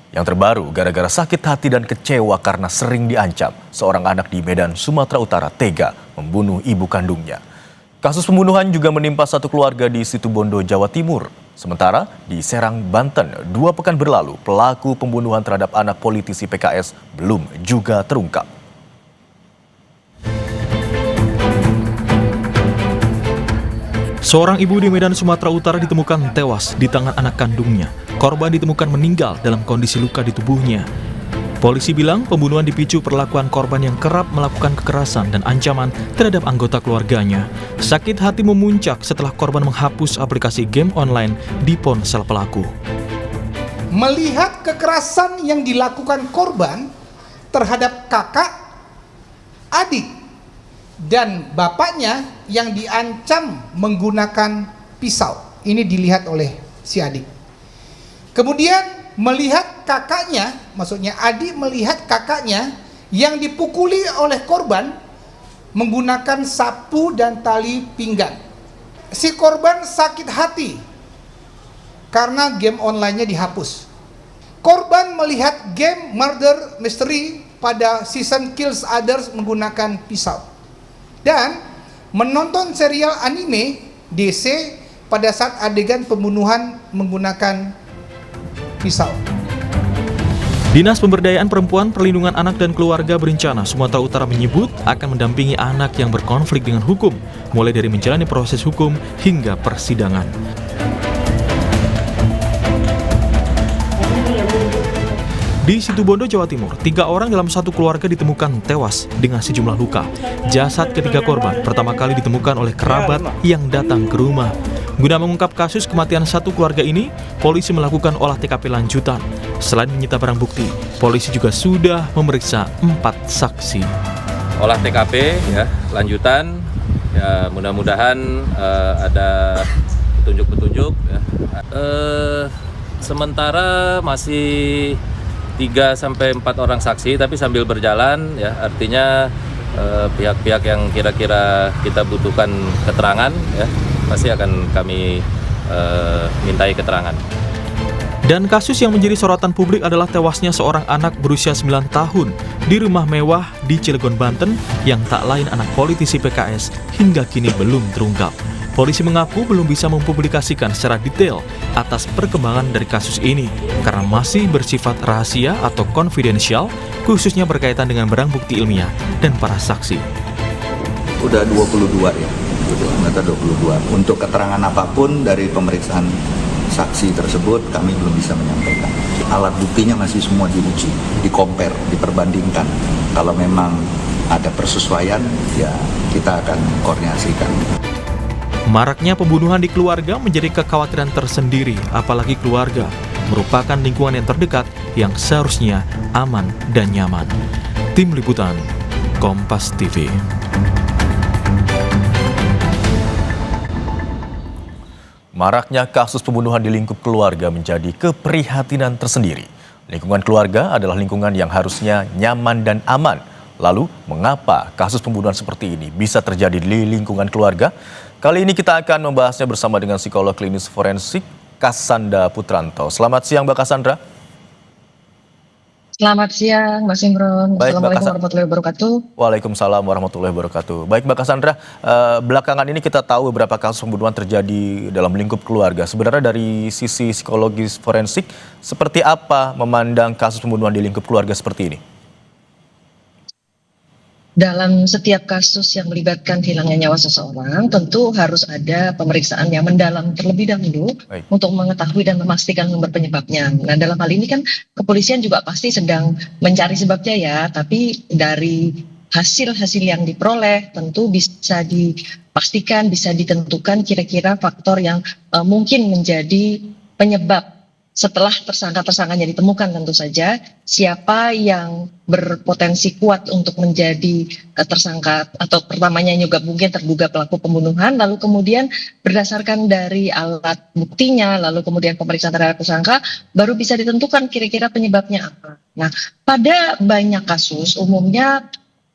Yang terbaru, gara-gara sakit hati dan kecewa karena sering diancam, seorang anak di Medan, Sumatera Utara tega membunuh ibu kandungnya. Kasus pembunuhan juga menimpa satu keluarga di Situbondo, Jawa Timur. Sementara di Serang, Banten, 2 pekan berlalu, pelaku pembunuhan terhadap anak politisi PKS belum juga terungkap. Seorang ibu di Medan, Sumatera Utara ditemukan tewas di tangan anak kandungnya. Korban ditemukan meninggal dalam kondisi luka di tubuhnya. Polisi bilang pembunuhan dipicu perlakuan korban yang kerap melakukan kekerasan dan ancaman terhadap anggota keluarganya. Sakit hati memuncak setelah korban menghapus aplikasi game online di ponsel pelaku. Melihat kekerasan yang dilakukan korban terhadap kakak, adik, dan bapaknya yang diancam menggunakan pisau. Ini dilihat oleh si adik. Kemudian melihat kakaknya, maksudnya adik melihat kakaknya yang dipukuli oleh korban menggunakan sapu dan tali pinggang. Si korban sakit hati karena game online-nya dihapus. Korban melihat game Murder Mystery pada season Kills Others menggunakan pisau. Dan menonton serial anime DC pada saat adegan pembunuhan menggunakan pisau. Dinas Pemberdayaan Perempuan, Perlindungan Anak dan Keluarga Berencana Sumatera Utara menyebut akan mendampingi anak yang berkonflik dengan hukum, mulai dari menjalani proses hukum hingga persidangan. Di Situbondo, Jawa Timur, 3 orang dalam satu keluarga ditemukan tewas dengan sejumlah luka. Jasad ketiga korban pertama kali ditemukan oleh kerabat yang datang ke rumah. Guna mengungkap kasus kematian satu keluarga ini, polisi melakukan olah TKP lanjutan. Selain menyita barang bukti, polisi juga sudah memeriksa 4 saksi. Olah TKP ya, lanjutan. Ya, mudah-mudahan ada petunjuk-petunjuk. Ya. Sementara masih 3-4 orang saksi, tapi sambil berjalan ya, artinya pihak-pihak yang kira-kira kita butuhkan keterangan ya, pasti akan kami mintai keterangan. Dan kasus yang menjadi sorotan publik adalah tewasnya seorang anak berusia 9 tahun di rumah mewah di Cilegon, Banten yang tak lain anak politisi PKS hingga kini belum terungkap. Polisi mengaku belum bisa mempublikasikan secara detail atas perkembangan dari kasus ini karena masih bersifat rahasia atau konfidensial, khususnya berkaitan dengan barang bukti ilmiah dan para saksi. Udah 22 ya, meter 22. Untuk keterangan apapun dari pemeriksaan saksi tersebut kami belum bisa menyampaikan. Alat buktinya masih semua diuji, di-compare, diperbandingkan. Kalau memang ada persesuaian, ya kita akan koordinasikan. Maraknya pembunuhan di keluarga menjadi kekhawatiran tersendiri, apalagi keluarga merupakan lingkungan yang terdekat yang seharusnya aman dan nyaman. Tim Liputan, Kompas TV. Maraknya kasus pembunuhan di lingkup keluarga menjadi keprihatinan tersendiri. Lingkungan keluarga adalah lingkungan yang harusnya nyaman dan aman. Lalu, mengapa kasus pembunuhan seperti ini bisa terjadi di lingkungan keluarga? Kali ini kita akan membahasnya bersama dengan psikolog klinis forensik Cassandra Putranto. Selamat siang, Mbak Cassandra. Selamat siang, Mas Imron. Assalamualaikum warahmatullahi wabarakatuh. Waalaikumsalam warahmatullahi wabarakatuh. Baik, Mbak Cassandra, belakangan ini kita tahu beberapa kasus pembunuhan terjadi dalam lingkup keluarga. Sebenarnya dari sisi psikologis forensik, seperti apa memandang kasus pembunuhan di lingkup keluarga seperti ini? Dalam setiap kasus yang melibatkan hilangnya nyawa seseorang, tentu harus ada pemeriksaan yang mendalam terlebih dahulu untuk mengetahui dan memastikan sumber penyebabnya. Nah, dalam hal ini kan kepolisian juga pasti sedang mencari sebabnya ya, tapi dari hasil-hasil yang diperoleh tentu bisa dipastikan, bisa ditentukan kira-kira faktor yang mungkin menjadi penyebab. Setelah tersangka-tersangkanya ditemukan tentu saja, siapa yang berpotensi kuat untuk menjadi tersangka atau pertamanya juga mungkin terduga pelaku pembunuhan, lalu kemudian berdasarkan dari alat buktinya, lalu kemudian pemeriksaan terhadap tersangka, baru bisa ditentukan kira-kira penyebabnya apa. Nah, pada banyak kasus umumnya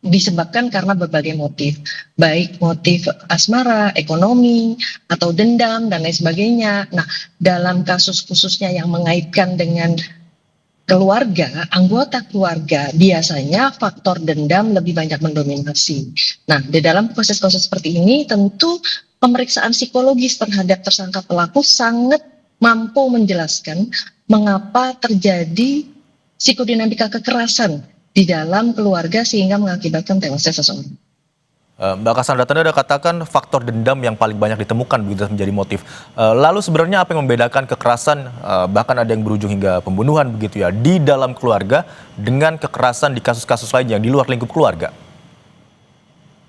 disebabkan karena berbagai motif, baik motif asmara, ekonomi, atau dendam, dan lain sebagainya. Nah, dalam kasus khususnya yang mengaitkan dengan anggota keluarga, biasanya faktor dendam lebih banyak mendominasi. Nah, di dalam proses-proses seperti ini tentu pemeriksaan psikologis terhadap tersangka pelaku sangat mampu menjelaskan mengapa terjadi psikodinamika kekerasan di dalam keluarga sehingga mengakibatkan tewasnya seseorang. Mbak Cassandra, tadi ada katakan faktor dendam yang paling banyak ditemukan begitu menjadi motif. Lalu sebenarnya apa yang membedakan kekerasan, bahkan ada yang berujung hingga pembunuhan begitu ya, di dalam keluarga dengan kekerasan di kasus-kasus lain yang di luar lingkup keluarga?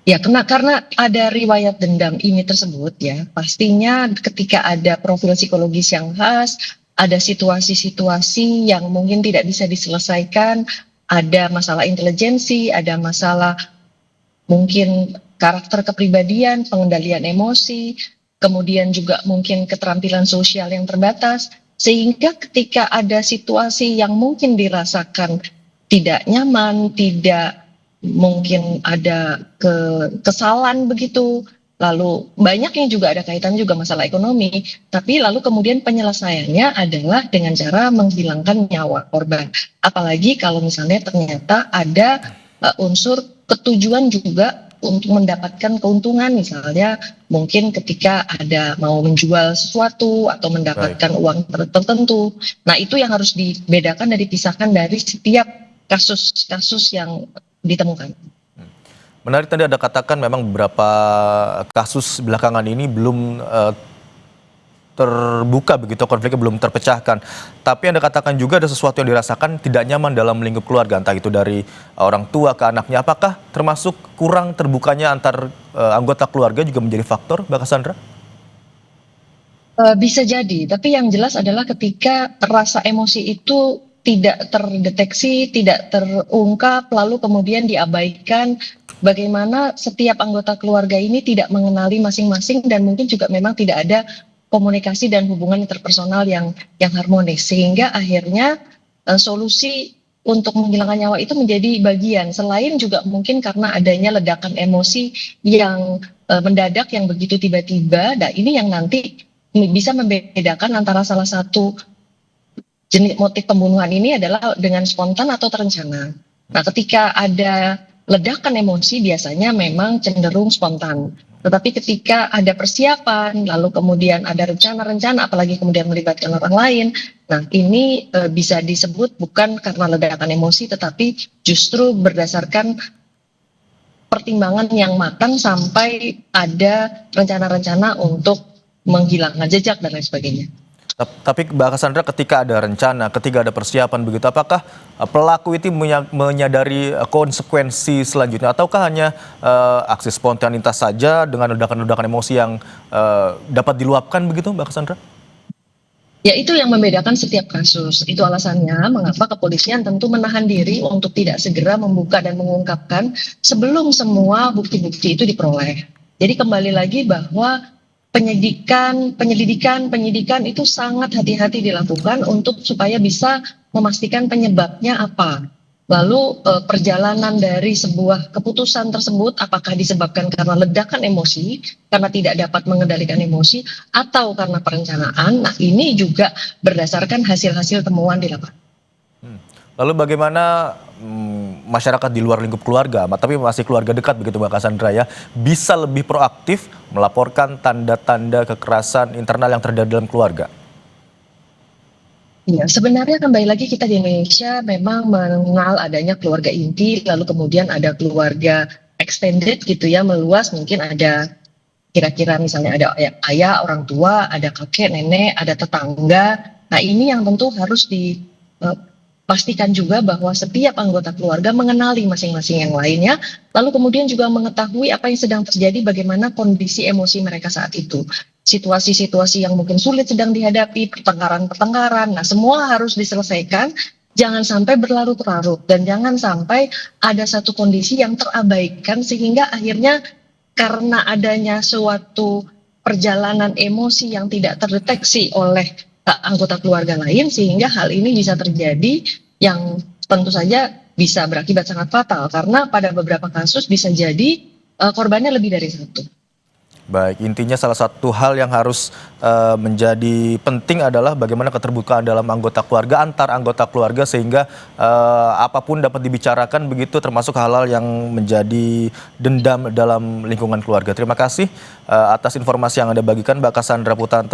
Ya, karena ada riwayat dendam ini tersebut ya, pastinya ketika ada profil psikologis yang khas, ada situasi-situasi yang mungkin tidak bisa diselesaikan, ada masalah intelijensi, ada masalah mungkin karakter kepribadian, pengendalian emosi, kemudian juga mungkin keterampilan sosial yang terbatas, sehingga ketika ada situasi yang mungkin dirasakan tidak nyaman, tidak mungkin ada kesalahan begitu, lalu banyak yang juga ada kaitan juga masalah ekonomi, tapi lalu kemudian penyelesaiannya adalah dengan cara menghilangkan nyawa korban. Apalagi kalau misalnya ternyata ada unsur ketujuan juga untuk mendapatkan keuntungan, misalnya mungkin ketika ada mau menjual sesuatu atau mendapatkan uang tertentu. Nah, itu yang harus dibedakan dan dipisahkan dari setiap kasus-kasus yang ditemukan. Menarik, tadi ada katakan memang beberapa kasus belakangan ini belum terbuka begitu, konfliknya belum terpecahkan. Tapi Anda katakan juga ada sesuatu yang dirasakan tidak nyaman dalam lingkup keluarga, entah itu dari orang tua ke anaknya. Apakah termasuk kurang terbukanya antar anggota keluarga juga menjadi faktor, Mbak Cassandra? Bisa jadi, tapi yang jelas adalah ketika rasa emosi itu tidak terdeteksi, tidak terungkap, lalu kemudian diabaikan, bagaimana setiap anggota keluarga ini tidak mengenali masing-masing dan mungkin juga memang tidak ada komunikasi dan hubungan interpersonal yang harmonis, sehingga akhirnya solusi untuk menghilangkan nyawa itu menjadi bagian, selain juga mungkin karena adanya ledakan emosi yang mendadak, yang begitu tiba-tiba. Nah, ini yang nanti bisa membedakan antara salah satu jenis motif pembunuhan ini adalah dengan spontan atau terencana. Nah, ketika ada ledakan emosi biasanya memang cenderung spontan. Tetapi ketika ada persiapan, lalu kemudian ada rencana-rencana, apalagi kemudian melibatkan orang lain, nah ini bisa disebut bukan karena ledakan emosi, tetapi justru berdasarkan pertimbangan yang matang sampai ada rencana-rencana untuk menghilangkan jejak dan lain sebagainya. Tapi Mbak Cassandra, ketika ada rencana, ketika ada persiapan begitu, apakah pelaku itu menyadari konsekuensi selanjutnya, ataukah hanya aksi spontanitas saja dengan ledakan-ledakan emosi yang dapat diluapkan begitu, Mbak Cassandra? Ya, itu yang membedakan setiap kasus. Itu alasannya mengapa kepolisian tentu menahan diri untuk tidak segera membuka dan mengungkapkan sebelum semua bukti-bukti itu diperoleh. Jadi kembali lagi bahwa penyelidikan itu sangat hati-hati dilakukan untuk supaya bisa memastikan penyebabnya apa. Lalu perjalanan dari sebuah keputusan tersebut apakah disebabkan karena ledakan emosi, karena tidak dapat mengendalikan emosi, atau karena perencanaan. Nah, ini juga berdasarkan hasil-hasil temuan di lapangan. Lalu bagaimana masyarakat di luar lingkup keluarga, tapi masih keluarga dekat begitu Mbak Cassandra ya, bisa lebih proaktif melaporkan tanda-tanda kekerasan internal yang terjadi dalam keluarga? Ya, sebenarnya kembali lagi kita di Indonesia memang mengenal adanya keluarga inti, lalu kemudian ada keluarga extended gitu ya, meluas, mungkin ada kira-kira misalnya ada ayah, orang tua, ada kakek, nenek, ada tetangga. Nah, ini yang tentu harus pastikan juga bahwa setiap anggota keluarga mengenali masing-masing yang lainnya, lalu kemudian juga mengetahui apa yang sedang terjadi, bagaimana kondisi emosi mereka saat itu. Situasi-situasi yang mungkin sulit sedang dihadapi, pertengkaran-pertengkaran, nah semua harus diselesaikan, jangan sampai berlarut-larut, dan jangan sampai ada satu kondisi yang terabaikan, sehingga akhirnya karena adanya suatu perjalanan emosi yang tidak terdeteksi oleh anggota keluarga lain, sehingga hal ini bisa terjadi yang tentu saja bisa berakibat sangat fatal, karena pada beberapa kasus bisa jadi korbannya lebih dari satu. Baik, intinya salah satu hal yang harus menjadi penting adalah bagaimana keterbukaan dalam anggota keluarga, antar anggota keluarga, sehingga apapun dapat dibicarakan begitu, termasuk hal-hal yang menjadi dendam dalam lingkungan keluarga. Terima kasih atas informasi yang Anda bagikan, Mbak Cassandra Putantro.